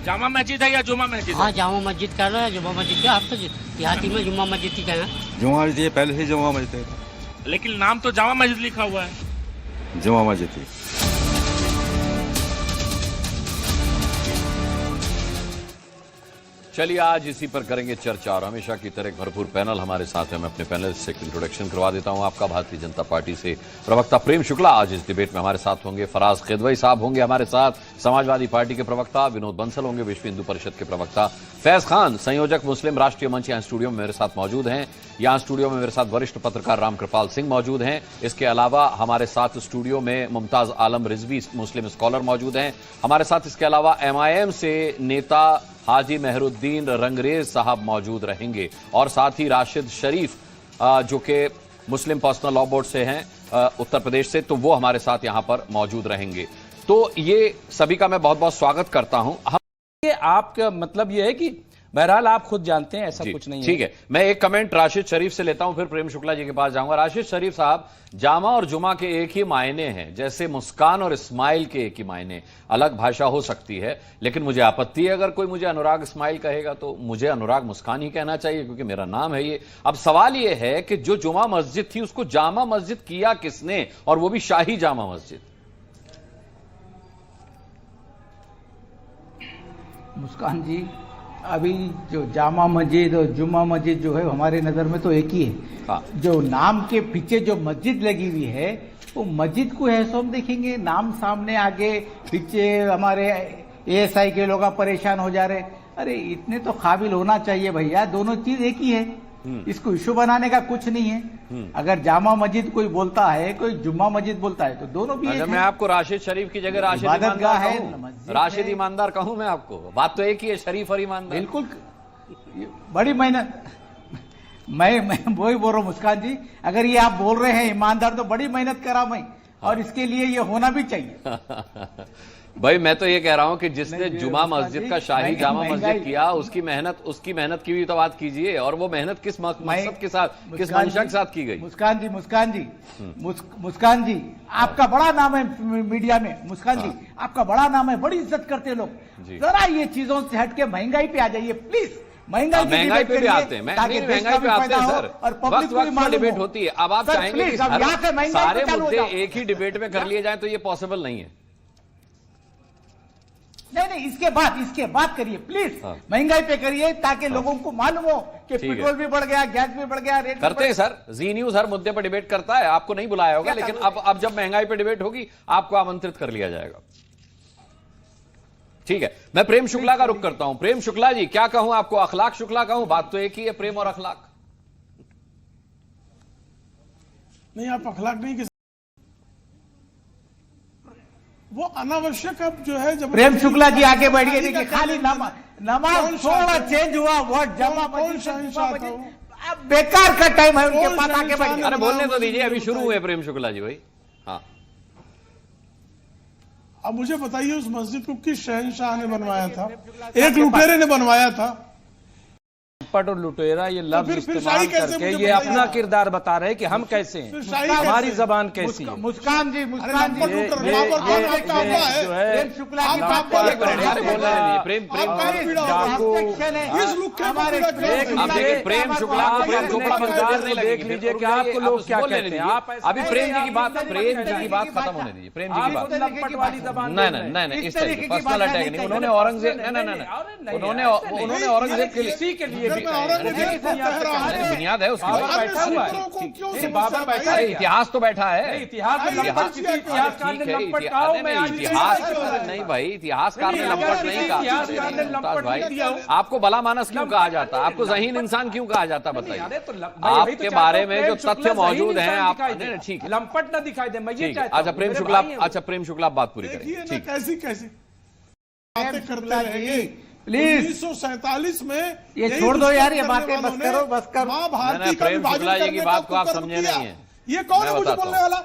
जामा मस्जिद है या जुमा मस्जिद? हाँ, जामा मस्जिद कह रहे हैं, जुमा मस्जिद क्या? आप तो देहाती में जुमा मस्जिद ही कहना। जुमा मस्जिद पहले से जुमा मस्जिद है, लेकिन नाम तो जामा मस्जिद लिखा हुआ है। जुमा मस्जिद थी। चलिए आज इसी पर करेंगे चर्चा और हमेशा की तरह एक भरपूर पैनल हमारे साथ है। मैं अपने पैनल से इंट्रोडक्शन करवा देता हूं आपका। भारतीय जनता पार्टी से प्रवक्ता प्रेम शुक्ला आज इस डिबेट में हमारे साथ होंगे। फराज किदवई साहब होंगे हमारे साथ। समाजवादी पार्टी के प्रवक्ता विनोद बंसल होंगे। विश्व हिंदू परिषद के प्रवक्ता फैज खान, संयोजक मुस्लिम राष्ट्रीय मंच, यहाँ स्टूडियो में मेरे साथ मौजूद हैं। यहाँ स्टूडियो में मेरे साथ वरिष्ठ पत्रकार रामकृपाल सिंह मौजूद हैं। इसके अलावा हमारे साथ स्टूडियो में मुमताज आलम रिजवी मुस्लिम स्कॉलर मौजूद हैं हमारे साथ। इसके अलावा MIM से नेता हाजी मेहरुद्दीन रंगरेज साहब मौजूद रहेंगे और साथ ही राशिद शरीफ जो कि मुस्लिम पर्सनल लॉ बोर्ड से हैं उत्तर प्रदेश से, तो वो हमारे साथ यहां पर मौजूद रहेंगे। तो ये सभी का मैं बहुत बहुत स्वागत करता हूं। आपका मतलब ये है कि बहरहाल आप खुद जानते हैं ऐसा कुछ नहीं है। ठीक है, मैं एक कमेंट राशिद शरीफ से लेता हूं, फिर प्रेम शुक्ला जी के पास जाऊंगा। राशिद शरीफ साहब, जामा और जुमा के एक ही मायने हैं, जैसे मुस्कान और इस्माइल के एक ही मायने। अलग भाषा हो सकती है, लेकिन मुझे आपत्ति है अगर कोई मुझे अनुराग इस्माइल कहेगा तो मुझे अनुराग मुस्कान ही कहना चाहिए, क्योंकि मेरा नाम है ये। अब सवाल ये है कि जो जुमा मस्जिद थी उसको जामा मस्जिद किया किसने, और वो भी शाही जामा मस्जिद? मुस्कान जी, अभी जो जामा मस्जिद और जुमा मस्जिद जो है हमारे नजर में तो एक ही है। हाँ। जो नाम के पीछे जो मस्जिद लगी हुई है वो मस्जिद को है सो हम देखेंगे, नाम सामने आगे पीछे हमारे ASI के लोग परेशान हो जा रहे। अरे इतने तो काबिल होना चाहिए भैया, दोनों चीज एक ही है। इसको इशू बनाने का कुछ नहीं है। अगर जामा मस्जिद कोई बोलता है, कोई जुम्मा मस्जिद बोलता है, तो दोनों भी अगर मैं आपको राशिद शरीफ की जगह राशिद ईमानदार कहूं, राशिद ईमानदार कहूं मैं आपको, बात तो एक ही है, शरीफ और ईमानदार। बिल्कुल, बड़ी मेहनत। मैं वही बोल रहा हूँ मुस्कान जी, अगर ये आप बोल रहे हैं ईमानदार, तो बड़ी मेहनत करा मैं, और इसके लिए ये होना भी चाहिए। भाई मैं तो ये कह रहा हूं कि जिसने जुमा मस्जिद का शाही जामा मस्जिद किया उसकी मेहनत की भी तो बात कीजिए, और वो मेहनत किस मकसद के साथ, किस मंशा के साथ की गई? मुस्कान जी, आपका बड़ा नाम है मीडिया में। मुस्कान जी, आपका बड़ा नाम है, बड़ी इज्जत करते लोग। जरा ये चीजों से हट के महंगाई पे आ जाइए प्लीज। महंगाई पे भी आते हैं, महंगाई पे आते हैं सर, वक्त वक्त डिबेट होती है। अब आप चाहेंगे कि सारे मुद्दे एक ही डिबेट में कर लिए जाए, तो ये पॉसिबल नहीं है। नहीं, इसके बाद करिए प्लीज। महंगाई पे करिए ताकि लोगों को मालूम हो कि पेट्रोल भी बढ़ गया, गैस भी बढ़ गया, रेट करते हैं सर। जी न्यूज हर मुद्दे पर डिबेट करता है, आपको नहीं बुलाया होगा, लेकिन अब जब महंगाई पे डिबेट होगी आपको आमंत्रित कर लिया जाएगा। ठीक है, मैं प्रेम शुक्ला का रुख करता हूं। प्रेम शुक्ला जी, क्या कहूं आपको, अखलाक शुक्ला कहूं? बात तो एक ही है, प्रेम और अखलाक। नहीं, आप अखलाक नहीं कह, वो अनावश्यक अब जो है जब प्रेम शुक्ला जी आगे बढ़ गए। देखिए, खाली नमाज थोड़ा चेंज हुआ, वोट जमा, बेकार का टाइम है उनके पास, आगे बढ़ गए। अरे बोलने तो दीजिए, अभी शुरू हुए प्रेम शुक्ला जी भाई। हाँ, अब मुझे बताइए उस मस्जिद को किस शहंशाह ने बनवाया था? एक लुटेरे ने बनवाया था। लंपट और लुटेरा ये लफ्ज इस्तेमाल करके ये अपना किरदार बता रहे हैं कि हम कैसे हैं, हमारी जबान कैसी है। मुस्कान जी, जो है शुक्ला जी प्रेम शुक्ला देख लीजिए कि आपको लोग क्या कहते हैं। आप अभी प्रेम जी की बात खत्म होने दीजिए। प्रेम जी की बात लंपट वाली जबान नहीं, इस तरीके पर्सनल अटैक नहीं। उन्होंने औरंगजेब उन्होंने औरंगजेब के लिए बुनियाद है उसकी। इतिहास तो बैठा है, इतिहास नहीं भाई, इतिहासकार ने लंपट नहीं कहा भाई। आपको भला मानस क्यों कहा जाता, आपको ज़हीन इंसान क्यों कहा जाता, बताइए। आपके बारे में जो तथ्य मौजूद हैं आप ठीक है, लंपट ना दिखाई दे। मैं ये अच्छा प्रेम शुक्ला बात पूरी करें। ठीक, कैसी बातें करते रहेंगे प्लीज। 1947 में ये छोड़ दो यार, ये बातें बस करो। मां भारती का प्रेम शुक्ला जी की बात को आप समझे नहीं है। ये कौन है मुझे बोलने वाला?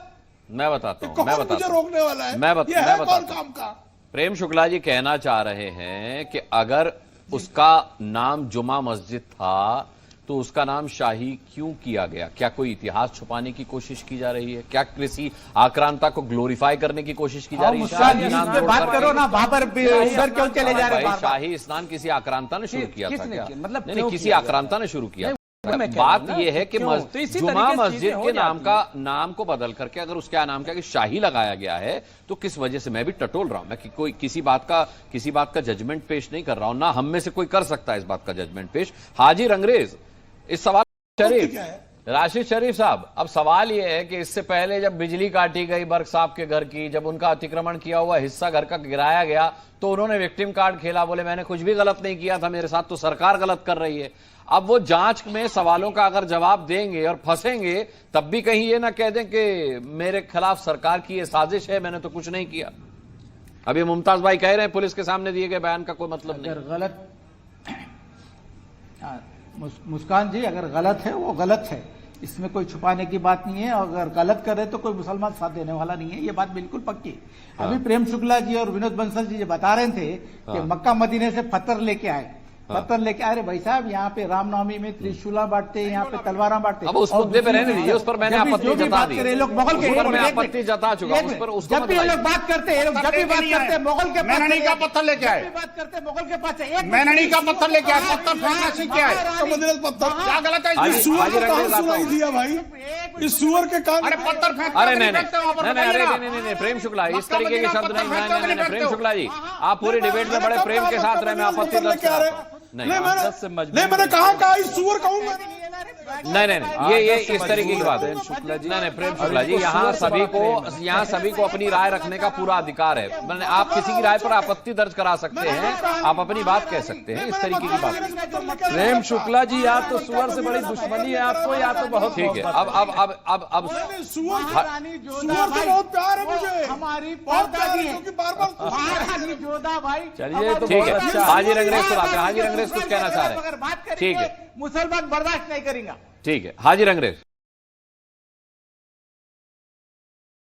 मैं बताता हूँ, मुझे रोकने वाला है? मैं बताता हूँ काम का। प्रेम शुक्ला जी कहना चाह रहे हैं कि अगर उसका नाम जुमा मस्जिद था तो उसका नाम शाही क्यों किया गया? क्या कोई इतिहास छुपाने की कोशिश की जा रही है? क्या किसी आक्रांता को ग्लोरीफाई करने की कोशिश की जा रही है? शाही नाम जोड़ बात करो करके? ना, बाबर सर क्यों चले जा रहे भाई, हैं? शाही स्नान किसी आक्रांता ने शुरू किया था किसने क्या? किया? मतलब नहीं, क्यों किसी किया आक्रांता ने शुरू किया। मैं कह बात रहा हूं यह है कि क्यों? तो इसी जुमा तरीके से मस्जिद चीजें हो के नाम जाती का नाम को बदल करके अगर उसके नाम का कि शाही लगाया गया है तो किस वजह से? मैं भी टटोल रहा हूं, मैं कोई किसी बात का जजमेंट पेश नहीं कर रहा हूं, ना हम में से कोई कर सकता है इस बात का जजमेंट पेश। हाजी रंगरेज, इस सवाल शरीफ राशिद शरीफ साहब, अब सवाल यह है कि इससे पहले जब बिजली काटी गई बर्क साहब के घर की, जब उनका अतिक्रमण किया हुआ हिस्सा घर का गिराया गया, तो उन्होंने विक्टिम कार्ड खेला, बोले मैंने कुछ भी गलत नहीं किया था, मेरे साथ तो सरकार गलत कर रही है। अब वो जांच में सवालों का अगर जवाब देंगे और फंसेंगे, तब भी कहीं ये ना कह दें कि मेरे खिलाफ सरकार की ये साजिश है, मैंने तो कुछ नहीं किया। अभी मुमताज भाई कह रहे हैं पुलिस के सामने दिए गए बयान का कोई मतलब नहीं। अगर गलत, मुस्कान जी, अगर गलत है वो गलत है, इसमें कोई छुपाने की बात नहीं है। और अगर गलत करे तो कोई मुसलमान साथ देने वाला नहीं है, ये बात बिल्कुल पक्की। अभी प्रेम शुक्ला जी और विनोद बंसल जी जो बता रहे थे कि मक्का मदीने से पत्थर लेके आए, पत्थर लेके आ रहे। भाई साहब, यहाँ पे रामनवमी में त्रिशूला बांटते, यहाँ पे तलवारा बांटते। अब उस मुद्दे पे रहने दीजिए, उस पर मैंने आपत्ति जता दी। लोग मुगल के, उस पर मैं आपत्ति जता चुका हूं, उस पर उसको जब भी ये लोग बात करते हैं, जब भी बात करते हैं मुगल के, मैंने का पत्थर लेके आए, बात करते हैं मुगल के पास एक मैंने का पत्थर लेके आए, पत्थर फेंकना सीख के आए, तो मदीनत पत्थर क्या गलत है? इस सुअर को कहाँ सुनाई दिया भाई? इस सुअर के कान, अरे पत्थर फेंक, अरे नहीं, प्रेम शुक्ला इस तरीके के शब्द नहीं। प्रेम शुक्ला जी, आप पूरी डिबेट में बड़े प्रेम के साथ रहे, मैं आपत्ति दर्ज कर रहा हूं। नहीं, मैंने कहा इस सुअर कहूंगा नहीं, ये इस तरीके की बात है। नहीं, प्रेम शुक्ला जी, यहाँ सभी को अपनी राय रखने का पूरा अधिकार है। मैंने आप किसी की राय पर आपत्ति दर्ज करा सकते हैं, आप अपनी बात कह सकते हैं, इस तरीके की बात। प्रेम शुक्ला जी, या तो सुअर से बड़ी दुश्मनी है आपको, या तो बहुत ठीक है। अब सुअर से बहुत प्यार है मुझे, हमारी बहुत प्यार है, क्योंकि बार-बार जोधा भाई। चलिए, तो ठीक है। बहुत अच्छा। हाजी रंगरेज को लाते हैं, हाजी रंगरेज कुछ कहना चाह रहे हैं। अगर बात ठीक है, मुसलमान बर्दाश्त नहीं करेंगे। ठीक है, हाजी रंगरेज।